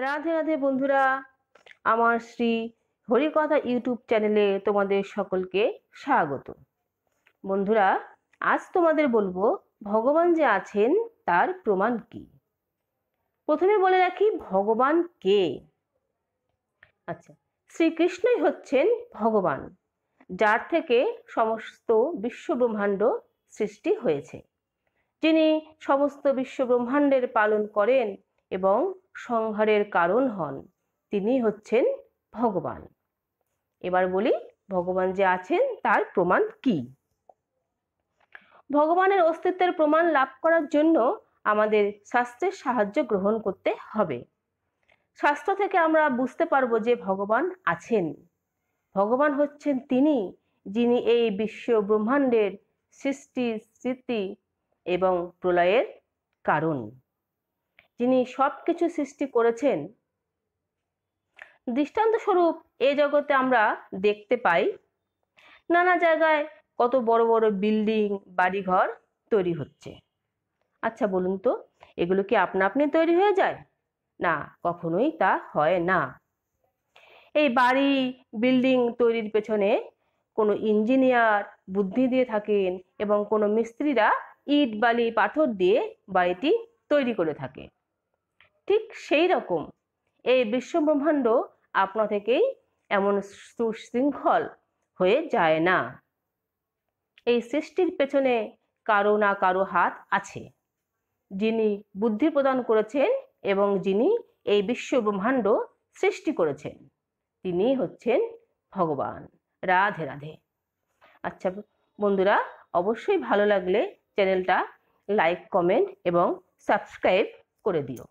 রাধে রাধে বন্ধুরা, আমার শ্রী হরিকথা ইউটিউব চ্যানেলে তোমাদের সকলকে স্বাগত। বন্ধুরা, আজ তোমাদের বলবো ভগবান যে আছেন তার প্রমাণ কি। প্রথমে বলে রাখি ভগবান কে। আচ্ছা, শ্রীকৃষ্ণই হচ্ছেন ভগবান, যার থেকে সমস্ত বিশ্ব ব্রহ্মাণ্ড সৃষ্টি হয়েছে, যিনি সমস্ত বিশ্ব ব্রহ্মাণ্ডের পালন করেন এবং সংহারের কারণ হন। তিনি হচ্ছেন ভগবান। এবার বলি ভগবান যে আছেন তার প্রমাণ কি। ভগবানের অস্তিত্বের প্রমাণ লাভ করার জন্য আমাদের শাস্ত্রের সাহায্য গ্রহণ করতে হবে। শাস্ত্র থেকে আমরা বুঝতে পারবো যে ভগবান আছেন। ভগবান হচ্ছেন তিনি, যিনি এই বিশ্ব ব্রহ্মাণ্ডের সৃষ্টি, স্থিতি এবং প্রলয়ের কারণ, যিনি সবকিছু সৃষ্টি করেছেন। দৃষ্টান্তস্বরূপ এ জগতে আমরা দেখতে পাই নানা জায়গায় কত বড় বড় বিল্ডিং, বাড়িঘর তৈরি হচ্ছে। আচ্ছা বলুন তো, এগুলো কি আপনা আপনি তৈরি হয়ে যায়? না, কখনোই তা হয় না। এই বাড়ি, বিল্ডিং তৈরির পেছনে কোনো ইঞ্জিনিয়ার বুদ্ধি দিয়ে থাকেন এবং কোনো মিস্ত্রিরা ইট, বালি, পাথর দিয়ে বাড়িটি তৈরি করে থাকে। ঠিক সেই রকম এই বিশ্বব্রহ্মাণ্ড আপনা থেকেই এমন সুশৃঙ্খল হয়ে যায় না। এই সৃষ্টির পেছনে কারো না কারো হাত আছে, যিনি বুদ্ধি প্রদান করেছেন এবং যিনি এই বিশ্বব্রহ্মাণ্ড সৃষ্টি করেছেন। তিনি হচ্ছেন ভগবান। রাধে রাধে। আচ্ছা বন্ধুরা, অবশ্যই ভালো লাগলে চ্যানেলটা লাইক, কমেন্ট এবং সাবস্ক্রাইব করে দিও।